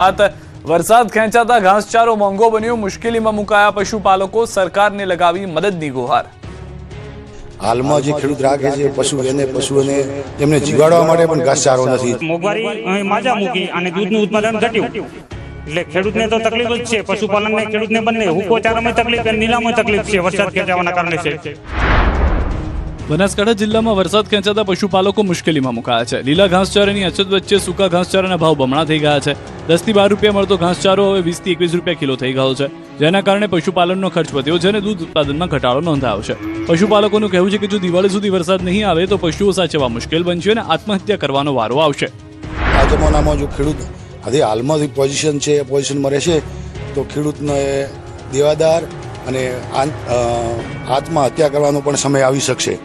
વરસાદ ખેંચાતા ઘાસચારો મોંઘો બન્યો, મુશ્કેલીમાં મુકાયા પશુપાલકો, સરકારને લગાવી મદદની ગુહાર। હાલમાં જે ખેડૂત રાખે છે પશુઓને તેમને જીવાડવા માટે પણ ઘાસચારો નથી। મોંઘવારી માજા મૂકી અને દૂધનું ઉત્પાદન ઘટ્યું એટલે ખેડૂતને તો તકલીફ જ છે, પશુપાલનને ખેડૂતને બંને હુકોચારામાં તકલીફ અને નીલામાં તકલીફ છે વરસાદ ખેંચાવાના કારણે છે। બનાસકાંઠા જિલ્લામાં વરસાદ ખેંચાતા પશુપાલકો મુશ્કેલીમાં મુકાયા છે। લીલા ઘાસચારાની અછત વચ્ચે સૂકા ઘાસચારાના ભાવ બમણા થઈ ગયા છે। 10 થી 12 રૂપિયા મળતો ઘાસચારો હવે 20 થી 21 રૂપિયા કિલો થઈ ગયો છે, જેના કારણે પશુપાલનનો ખર્ચ વધ્યો છે અને દૂધ ઉત્પાદનમાં ઘટાડો નોંધાયો છે। પશુપાલકોનું કહેવું છે કે જો દિવાળી સુધી વરસાદ નહીં આવે તો પશુઓ સાચવવા મુશ્કેલ બનશે અને આત્મહત્યા કરવાનો વારો આવશે। આ જમાનામાં જો ખેડૂત આજે હાલમાં પોઝિશન છે એ પોઝિશનમાં રહેશે તો ખેડૂતને દેવાદાર અને આત્મહત્યા કરવાનો પણ સમય આવી શકશે।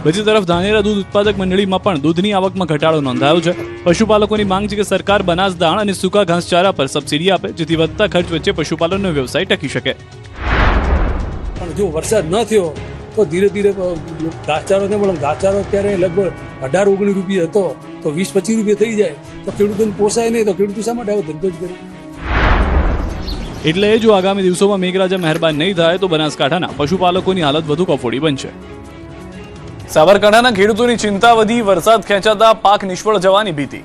બીજી તરફ ધાનેરા દૂધ ઉત્પાદક મંડળીમાં પણ દૂધની આવકમાં ઘટાડો નોંધાયો છે। પશુપાલકોની માંગ છે કે સરકાર બનાસ દાણ અને સૂકા ઘાસચારા પર સબસિડી આપે, જેથી વધતા ખર્ચ વચ્ચે પશુપાલનનો વ્યવસાય ટકી શકે। પણ જો વરસાદ ન થયો તો ધીરે ધીરે ઘાસચારો ને મળે, ઘાસચારો અત્યારે લગભગ 18-19 રૂપિયા હતો તો 20-25 રૂપિયા થઈ જાય તો ખેડૂતોને પોસાય નહીં, તો ખેડૂતો શા માટે આવો ધંધો જ કરે? એટલે જો આગામી દિવસોમાં મેઘરાજા મહેરબાન નહીં થાય તો બનાસકાંઠાના પશુપાલકોની હાલત વધુ કફોડી બનશે। સાબરકાંઠાના ખેડૂતોની ચિંતા વધી, વરસાદ ખેંચાતા પાક નિષ્ફળ જવાની ભીતિ।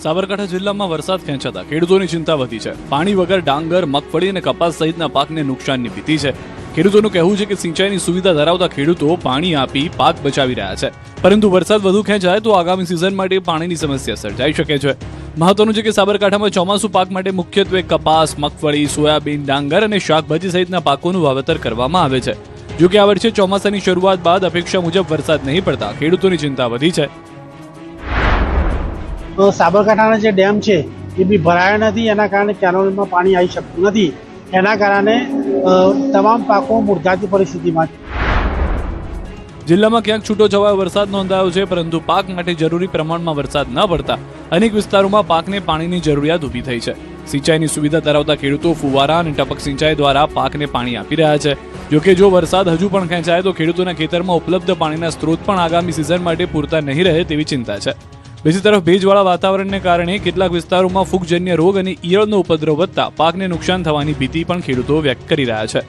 સાબરકાંઠા જિલ્લામાં વરસાદ ખેંચાતા ખેડૂતોની ચિંતા વધી છે। પાણી વગર ડાંગર, મગફળી અને કપાસ સહિતના પાકને નુકસાનની ભીતિ છે। ખેડૂતોનું કહેવું છે કે સિંચાઈની સુવિધા ધરાવતા ખેડૂતો પાણી આપી પાક બચાવી રહ્યા છે, પરંતુ વરસાદ વધુ ખેંચાય તો આગામી સિઝન માટે પાણીની સમસ્યા સર્જાઈ શકે છે। મહત્વનું છે કે સાબરકાંઠામાં ચોમાસુ પાક માટે મુખ્યત્વે કપાસ, મગફળી, સોયાબીન, ડાંગર અને શાકભાજી સહિતના પાકોનું વાવેતર કરવામાં આવે છે। જો કે આ વર્ષે ચોમાસાની શરૂઆત બાદ અપેક્ષા મુજબ વરસાદ નહીં પડતા ખેડૂતોની ચિંતા વધી છે। સાબરકાંઠાના જે ડેમ છે એ બી ભરાયા નથી, એના કારણે કેનાલમાં પાણી આવી શકતું નથી, એના કારણે તમામ પાકો મુરઝાતી પરિસ્થિતિમાં છે। જિલ્લામાં ક્યાંક છૂટો છવાયો વરસાદ નોંધાયો છે, પરંતુ પાક માટે જરૂરી પ્રમાણમાં વરસાદ ન પડતા અનેક વિસ્તારોમાં પાકને પાણીની જરૂરિયાત ઊભી થઈ છે। સિંચાઈની સુવિધા ધરાવતા ખેડૂતો ફુવારા અને ટપક સિંચાઈ દ્વારા પાકને પાણી આપી રહ્યા છે। જોકે જો વરસાદ હજુ પણ ખેંચાય તો ખેડૂતોના ખેતરમાં ઉપલબ્ધ પાણીના સ્ત્રોત પણ આગામી સિઝન માટે પૂરતા નહીં રહે તેવી ચિંતા છે। બીજી તરફ ભેજવાળા વાતાવરણને કારણે કેટલાક વિસ્તારોમાં ફૂગજન્ય રોગ અને ઈયળનો ઉપદ્રવ વધતા પાકને નુકસાન થવાની ભીતિ પણ ખેડૂતો વ્યક્ત કરી રહ્યા છે।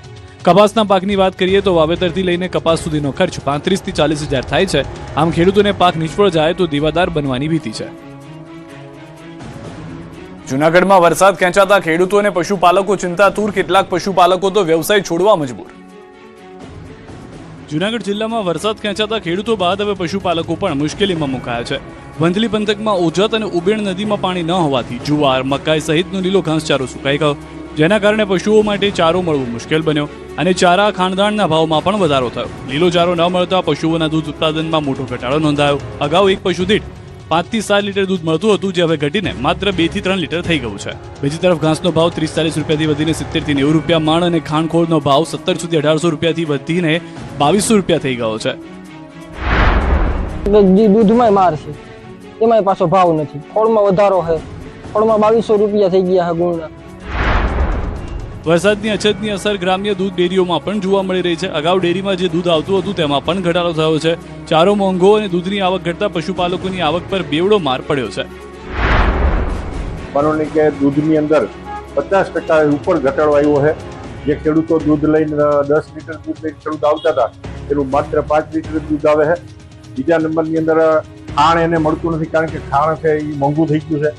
કપાસના પાકની વાત કરીએ તો વાવેતરથી લઈને કપાસ સુધીનો ખર્ચ 35 થી 40 હજાર થાય છે। આમ ખેડૂતોને પાક નિષ્ફળ જાય તો દીવાદાર બનવાની ભીતિ છે। જૂનાગઢમાં વરસાદ ખેંચાતા ખેડૂતો અને પશુપાલકો ચિંતાતુર, કેટલાક પશુપાલકો તો વ્યવસાય છોડવા મજબૂર। જૂનાગઢ જિલ્લામાં વરસાદ ખેંચાતા ખેડૂતો બાદ હવે પશુપાલકો પણ મુશ્કેલીમાં મુકાયા છે। વંથલી પંથકમાં ઓજત અને ઉબેણ નદીમાં પાણી ન હોવાથી જુવાર, મકાઈ સહિતનો લીલો ઘાસચારો સુકાઈ ગયો, જેના કારણે પશુઓ માટે ચારો મળવો મુશ્કેલ બન્યો અને ચારા ખાણદાણના ભાવમાં પણ વધારો થયો। લીલો ચારો ન મળતા પશુઓના દૂધ ઉત્પાદનમાં મોટો ઘટાડો નોંધાયો। અગાઉ એક પશુ દીઠ 5 થી 7 લીટર દૂધ મળતું હતું, જે હવે ઘટીને માત્ર 2 થી 3 લીટર થઈ ગયું છે। બીજી તરફ ઘાસનો ભાવ 30-40 રૂપિયાથી વધીને 70 થી 90 રૂપિયા મણ અને ખાણખોળનો ભાવ 17 સુધી 1800 રૂપિયાથી વધીને 2200 રૂપિયા થઈ ગયો છે। દૂધમાં માર છે, એમાંય પાછો ભાવ નથી, ખોળમાં વધારો છે, ખોળમાં 2200 રૂપિયા થઈ ગયા છે ગુણના। વરસાદની અછતની અસર ગ્રામ્ય દૂધ ડેરીઓમાં પણ જોવા મળી રહી છે। અગાઉ ડેરીમાં જે દૂધ આવતું હતું તેમાં પણ ઘટાડો થયો છે। ચારો મોંઘો અને દૂધની આવક ઘટતા પશુપાલકોની આવક પર બેવડો માર પડ્યો છે। માનો કે દૂધની અંદર 50% ઉપર ઘટાડો આવ્યો છે। જે ખેડૂતો દૂધ લઈને 10 લીટર દૂધ લઈને ખેડૂત આવતા હતા તેનું માત્ર 5 લીટર દૂધ આવે છે। બીજા નંબરની અંદર ખાણ એને મળતું નથી, કારણ કે ખાણ છે એ મોંઘું થઈ ગયું છે।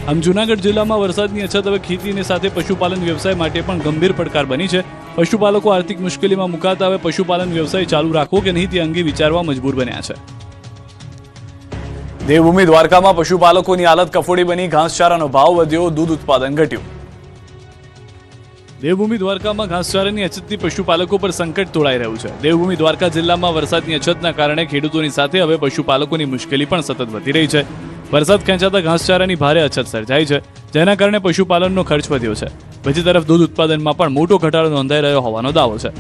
આમ જૂનાગઢ જિલ્લામાં વરસાદની અછત હવે ખેતીની સાથે પશુપાલન વ્યવસાય માટે પણ ગંભીર પડકાર બની છે। પશુપાલકો આર્થિક મુશ્કેલીમાં મુકાતા હવે પશુપાલન વ્યવસાય ચાલુ રાખવો કે નહીં તે અંગે વિચારવા મજબૂર બન્યા છે। દેવભૂમિ દ્વારકામાં પશુપાલકોની હાલત કફોડી બની, ઘાસચારાનો ભાવ વધ્યો, દૂધ ઉત્પાદન ઘટ્યું। દેવભૂમિ દ્વારકામાં ઘાસચારાની અછતથી પશુપાલકો પર સંકટ તોળાઈ રહ્યું છે। દેવભૂમિ દ્વારકા જિલ્લામાં વરસાદની અછતના કારણે ખેડૂતોની સાથે હવે પશુપાલકોની મુશ્કેલી પણ સતત વધી રહી છે। વરસાદ ખેંચાતા ઘાસચારાની ભારે અછત સર્જાઈ છે, જેના કારણે પશુપાલનનો ખર્ચ વધ્યો છે। બીજી તરફ દૂધ ઉત્પાદનમાં પણ મોટો ઘટાડો નોંધાઈ રહ્યો હોવાનો દાવો છે।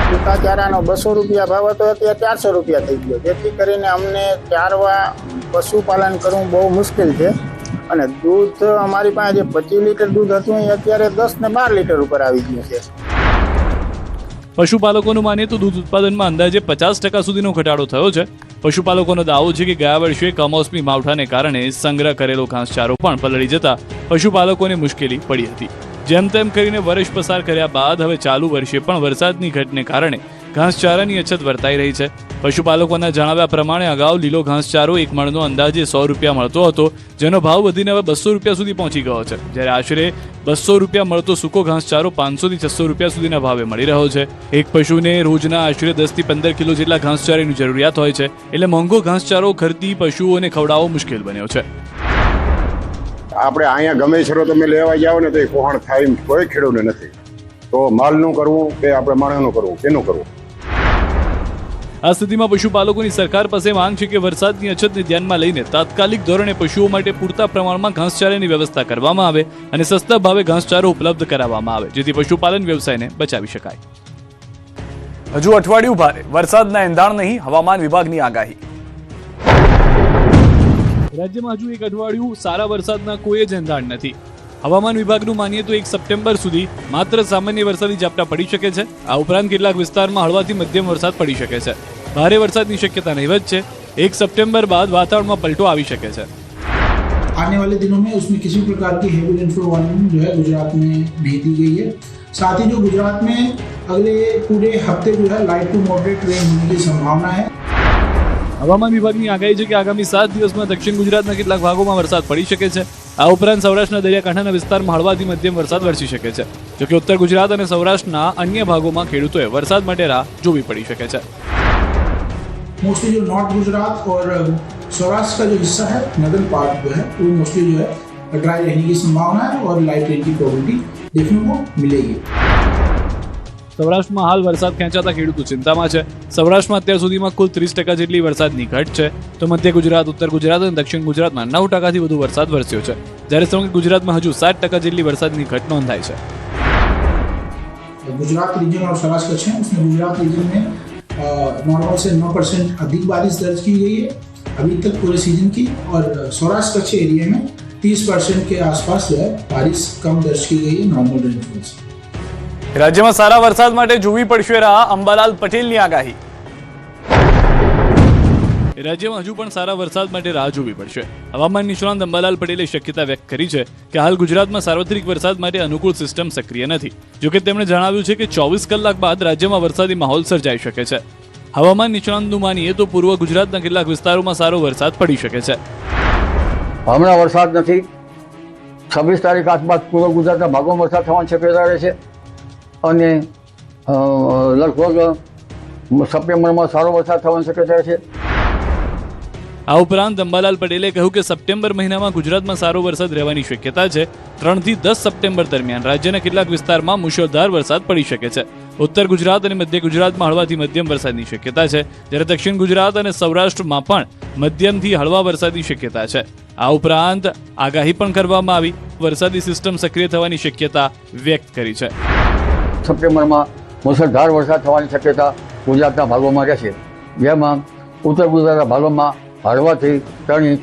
સૂકા ચારાનો 200 રૂપિયા ભાવ હતો, અત્યારે 400 રૂપિયા થઈ ગયો, જેથી કરીને અમને ચારવા પશુપાલન કરવું બહુ મુશ્કેલ છે। અને દૂધ અમારી પાસે જે 25 લીટર દૂધ હતું એ અત્યારે 10 ને 12 લીટર ઉપર આવી ગયું છે। પશુપાલકોનું માનીએ તો દૂધ ઉત્પાદનમાં અંદાજે 50% સુધીનો ઘટાડો થયો છે। પશુપાલકોનો દાવો છે કે ગયા વર્ષે કમોસમી માવઠાને કારણે સંગ્રહ કરેલો ઘાસચારો પણ પલળી જતા પશુપાલકોને મુશ્કેલી પડી હતી. જેમ તેમ કરીને વર્ષ પસાર કર્યા બાદ હવે ચાલુ વર્ષે પણ વરસાદની ઘટને કારણે ઘાસચારાની અછત વર્તાઈ રહી છે. પશુપાલકોના જણાવ્યા પ્રમાણે અગાઉ લીલો ઘાસચારો એક મણનો અંદાજે 100 રૂપિયા મળતો હતો, જેનો ભાવ વધીને હવે 200 રૂપિયા સુધી પહોંચી ગયો છે. જ્યારે આશરે 200 રૂપિયા મળતો સૂકો ઘાસચારો 500 થી 600 રૂપિયા સુધીના ભાવે મળી રહ્યો છે. એક પશુને રોજના આશરે 10 થી 15 કિલો જેટલા ઘાસચારાની જરૂરિયાત હોય છે, એટલે મોંઘો ઘાસચારો ખરીદી પશુઓને ખવડાવવો મુશ્કેલ બન્યો છે. આપણે અહીંયા ગમે છરો તમે લેવા જાઓ ને તો એ કોહણ થાય એમ કોઈ ખેડૂતને નથી. તો માલનું કરવું કે આપણે માણસનું કરવું, કેનું કરવું? આ સ્થિતિમાં પશુપાલકોની સરકાર પાસે માંગ છે કે વરસાદની અછતને ધ્યાનમાં લઈને તાત્કાલિક ધોરણે પશુઓ માટે પૂરતા પ્રમાણમાં ઘાસચારાની વ્યવસ્થા કરવામાં આવે અને સસ્તા ભાવે ઘાસચારો ઉપલબ્ધ કરાવવામાં આવે, જેથી પશુપાલન વ્યવસાયને બચાવી શકાય. હજુ અઠવાડિયું ભારે વરસાદના એંધાણ નહીં, હવામાન વિભાગની આગાહી. રાજ્યમાં હજુ એક અઠવાડિયું સારા વરસાદના કોઈ જ એંધાણ નથી. હવામાન વિભાગનું માનીએ તો 1 સપ્ટેમ્બર સુધી માત્ર સામાન્ય વરસાદી ઝાપટા પડી શકે છે. આ ઉપરાંત કેટલાક વિસ્તારમાં હળવાથી મધ્યમ વરસાદ પડી શકે છે. ભારે વરસાદની શક્યતા નહીવત છે. 1 સપ્ટેમ્બર બાદ વાતાવરણમાં પલટો આવી શકે છે. आने वाले दिनों में उसमें किसी प्रकार की हेवी रेनफॉल वार्निंग जो है गुजरात में नहीं दी गई है. साथ ही जो गुजरात में अगले पूरे हफ्ते जो है लाइट टू मॉडरेट रेन होने की संभावना है. હવામાન વિભાગની આગાહી છે કે આગામી 7 દિવસમાં દક્ષિણ ગુજરાતના કેટલાક ભાગોમાં વરસાદ પડી શકે છે. આ ઉપરાંત સૌરાષ્ટ્રના દરિયાકાંઠાના વિસ્તારમાં હળવાથી મધ્યમ વરસાદ વરસી શકે છે. જોકે ઉત્તર ગુજરાત અને સૌરાષ્ટ્રના અન્ય ભાગોમાં ખેડૂતોએ વરસાદ માટે રાહ જોવી પડી શકે છે. मोस्टली जो नॉर्थ गुजरात और सौराष्ट्र का जो हिस्सा है नदन पार्ट जो है वो मोस्टली जो है ड्राई रहने की संभावना है और लाइट रेन की प्रोबेबिलिटी देखने को मिलेगी. સૌરાષ્ટ્રમાં હાલ વરસાદ ખેંચાતા ખેડૂતો ચિંતામાં છે. સૌરાષ્ટ્રમાં અત્યાર સુધીમાં કુલ 30% જેટલી વરસાદની ઘટ છે, તો મધ્ય ગુજરાત, ઉત્તર ગુજરાત અને દક્ષિણ ગુજરાતમાં 9%થી વધુ વરસાદ વરસ્યો છે, જ્યારે સમગ્ર ગુજરાતમાં હજુ 7% જેટલી વરસાદની ઘટ નોંધાઈ છે. गुजरात रीजन और सौराष्ट्र कच्छ है उसमें गुजरात रीजन में नॉर्मल से 9% अधिक बारिश दर्ज की गई है अभी तक पूरे सीजन की. और सौराष्ट्र कच्छ एरिया में 30% के आसपास जो है बारिश कम दर्ज की गई है नॉर्मल रेनफॉल से. રાજ્યમાં સારા વરસાદ માટે જોવી પડશે રાહ, અંબાલાલ પટેલની આગાહી. રાજ્યમાં હજુ પણ સારા વરસાદ માટે રાહ જોવી પડશે. હવામાન નિષ્ણાંત અંબાલાલ પટેલે શક્યતા વ્યક્ત કરી છે કે હાલ ગુજરાતમાં સાર્વત્રિક વરસાદ માટે અનુકૂળ સિસ્ટમ સક્રિય નથી. જોકે તેમણે જણાવ્યું છે કે 24 કલાક બાદ રાજ્યમાં વરસાદી માહોલ સર્જાઈ શકે છે. હવામાન નિષ્ણાંતનું માનીએ તો પૂર્વ ગુજરાતના કેટલાક વિસ્તારોમાં સારો વરસાદ પડી શકે છે. હમણાં વરસાદ નથી. 26 તારીખ આસપાસ પૂર્વ ગુજરાતના ભાગોમાં વરસાદ થવાની શક્યતા રહે છે અને લગભગ સપ્ટેમ્બરમાં સારો વરસાદ થવાની શક્યતા છે. આ ઉપરાંત અંબાલાલ પટેલે કહ્યું કે સપ્ટેમ્બર મહિનામાં ગુજરાતમાં સારો વરસાદ રહેવાની શક્યતા છે. 3 થી 10 સપ્ટેમ્બર દરમિયાન રાજ્યના કેટલાક વિસ્તારમાં મુશળધાર વરસાદ પડી શકે છે. ઉત્તર ગુજરાત અને મધ્ય ગુજરાતમાં હળવાથી મધ્યમ વરસાદની શક્યતા છે, જ્યારે દક્ષિણ ગુજરાત અને સૌરાષ્ટ્રમાં પણ મધ્યમથી હળવા વરસાદની શક્યતા છે. આ ઉપરાંત આગાહી પણ કરવામાં આવી, વરસાદી સિસ્ટમ સક્રિય થવાની શક્યતા વ્યક્ત કરી છે. સપ્ટેમ્બરમાં મુશળધાર વરસાદ થવાની શક્યતા ગુજરાતના ભાગોમાં રહેશે, જેમાં ઉત્તર ગુજરાતના ભાગોમાં હળવાથી 3 ઇંચ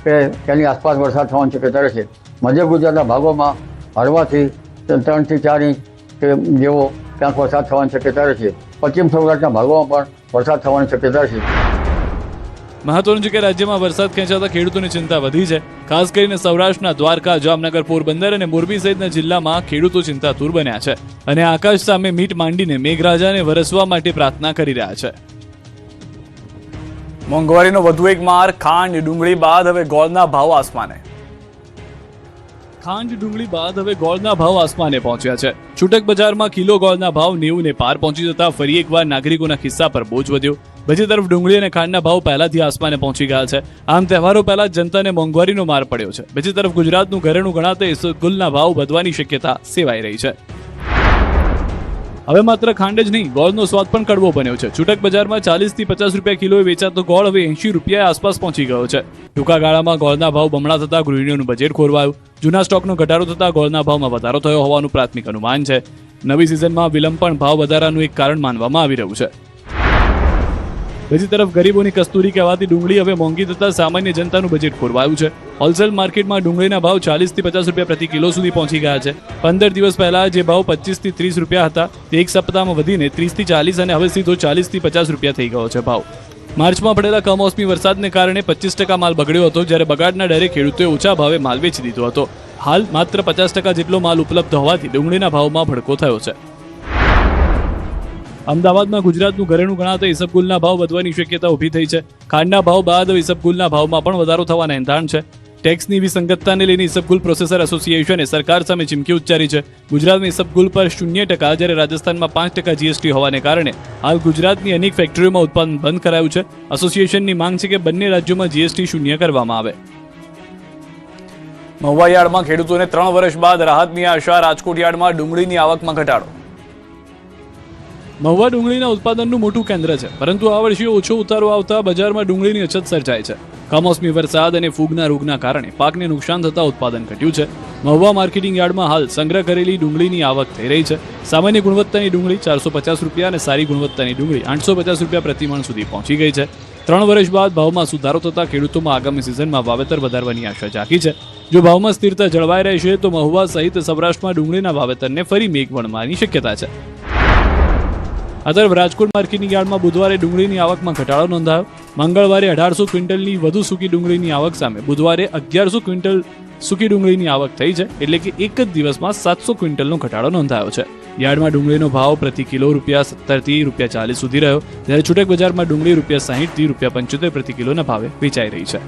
કે તેની આસપાસ વરસાદ થવાની શક્યતા રહેશે. મધ્ય ગુજરાતના ભાગોમાં હળવાથી 3 થી 4 ઇંચ કે જેવો ક્યાંક વરસાદ થવાની શક્યતા રહેશે. પશ્ચિમ સૌરાષ્ટ્રના ભાગોમાં પણ વરસાદ થવાની શક્યતા રહેશે. મહત્વનું છે કે રાજ્યમાં વરસાદ ખેંચાતા ખેડૂતોની ચિંતા વધી છે. ખાસ કરીને સૌરાષ્ટ્રના દ્વારકા, જામનગર, પોરબંદર અને મોરબી સહિતના જિલ્લામાં ખેડૂતો ચિંતાતુર બન્યા છે અને આકાશ સામે મીટ માંડીને મેઘરાજાને વરસવા માટે પ્રાર્થના કરી રહ્યા છે. મોંઘવારીનો વધુ એક માર, ખાંડ ડુંગળી બાદ હવે ગોળના ભાવ આસમાને. ખાંડ ડુંગળી બાદ હવે ગોળના ભાવ આસમાને પહોંચ્યા છે. છૂટક બજારમાં કિલો ગોળના ભાવ 90 ને પાર પહોંચી જતા ફરી એકવાર નાગરિકોના ખિસ્સા પર બોજ વધ્યો. બીજી તરફ ડુંગળી અને ખાંડના ભાવ પહેલાથી આસમાને પહોંચી ગયા છે. આમ તહેવારો પહેલા જનતાને મોંઘવારીનો માર પડ્યો છે. બીજી તરફ ગુજરાતનું ઘરેણું ગણાતા ઇસબગુલના ભાવ વધવાની શક્યતા સેવાઈ રહી છે. હવે માત્ર ખાંડ જ નહીં, ગોળનો સ્વાદ પણ કડવો બન્યો છે. છૂટક બજારમાં 40 થી 50 રૂપિયા કિલોએ વેચાતો ગોળ હવે 80 રૂપિયા આસપાસ પહોંચી ગયો છે. ટૂંકા ગાળામાં ગોળના ભાવ બમણા થતા ગૃહિણીઓનું બજેટ ખોરવાયું. જૂના સ્ટોકનો ઘટાડો થતા ગોળના ભાવમાં વધારો થયો હોવાનું પ્રાથમિક અનુમાન છે. નવી સિઝનમાં વિલંબ પણ ભાવ વધારાનું એક કારણ માનવામાં આવી રહ્યું છે. બીજી તરફ ગરીબોની કસ્તુરી કહેવાતી ડુંગળી હવે મોંઘી થતા સામાન્ય જનતાનું બજેટ ખોરવાયું છે. હોલસેલ માર્કેટમાં ડુંગળીના ભાવ 40 થી 50 રૂપિયા પ્રતિ કિલો સુધી પહોંચી ગયા છે. 15 દિવસ પહેલા જે ભાવ 25 થી 30 રૂપિયા હતા તે એક સપ્તાહમાં વધીને 30 થી 40 અને હવે સીધો 40 થી 50 રૂપિયા થઈ ગયો છે ભાવ. માર્ચમાં પડેલા કમોસમી વરસાદને કારણે 25% માલ બગડ્યો હતો, જ્યારે બગાડના ડરે ખેડૂતોએ ઓછા ભાવે માલ વેચી દીધો હતો. હાલ માત્ર 50% જેટલો માલ ઉપલબ્ધ હોવાથી ડુંગળીના ભાવમાં ભડકો થયો છે. અમદાવાદમાં ગુજરાતનું ઘરેણું ગણાતા ઈસબગુલના ભાવ વધવાની શક્યતા ઊભી થઈ છે. ખાંડના ભાવ બાદ ઈસબગુલના ભાવમાં પણ વધારો થવાના એંધાણ છે. ટેક્સની વિસંગતતાને લઈને ઈસબગુલ પ્રોસેસર એસોસિએશને સરકાર સામે ચીમકી ઉચ્ચારી છે. ગુજરાતમાં ઈસબગુલ પર 0%, જ્યારે રાજસ્થાનમાં 5% જીએસટી હોવાને કારણે હાલ ગુજરાતની અનેક ફેક્ટરીઓમાં ઉત્પાદન બંધ કરાયું છે. એસોસિએશનની માંગ છે કે બંને રાજ્યોમાં જીએસટી 0 કરવામાં આવે. મહુવા યાર્ડમાં ખેડૂતોને 3 વર્ષ બાદ રાહતની આશા. રાજકોટ યાર્ડમાં ડુંગળીની આવકમાં ઘટાડો. મહુવા ડુંગળીના ઉત્પાદનનું મોટું કેન્દ્ર છે, પરંતુ આ વર્ષે ઓછો ઉતારો આવતા બજારમાં ડુંગળીની અછત સર્જાય છે. કમોસમી વરસાદ અને ફૂગના રોગના કારણે પાકને નુકસાન થતા ઉત્પાદન ઘટ્યું છે. મહુવા માર્કેટિંગ યાર્ડમાં હાલ સંગ્રહ કરેલી ડુંગળીની આવક થઈ રહી છે. સામાન્ય ગુણવત્તાની ડુંગળી ₹450 અને સારી ગુણવત્તાની ડુંગળી ₹850 પ્રતિમણ સુધી પહોંચી ગઈ છે. 3 વર્ષ બાદ ભાવમાં સુધારો થતા ખેડૂતોમાં આગામી સિઝનમાં વાવેતર વધારવાની આશા જાગી છે. જો ભાવમાં સ્થિરતા જળવાઈ રહેશે તો મહુવા સહિત સૌરાષ્ટ્રમાં ડુંગળીના વાવેતરને ફરી મેઘ વળવાની શક્યતા છે. આ તરફ રાજકોટ માર્કેટિંગ યાર્ડમાં બુધવારે ડુંગળીની આવકમાં ઘટાડો નોંધાયો. મંગળવારે 1800 ક્વિન્ટલની વધુ સૂકી ડુંગળીની આવક સામે બુધવારે 1100 ક્વિન્ટલ સૂકી ડુંગળીની આવક થઈ છે, એટલે કે એક જ દિવસમાં 700 ક્વિન્ટલનો ઘટાડો નોંધાયો છે. યાર્ડમાં ડુંગળીનો ભાવ પ્રતિ કિલો ₹70 થી ₹40 સુધી રહ્યો, જ્યારે છૂટક બજારમાં ડુંગળી ₹60 થી ₹75 પ્રતિ કિલોના ભાવે વેચાઈ રહી છે.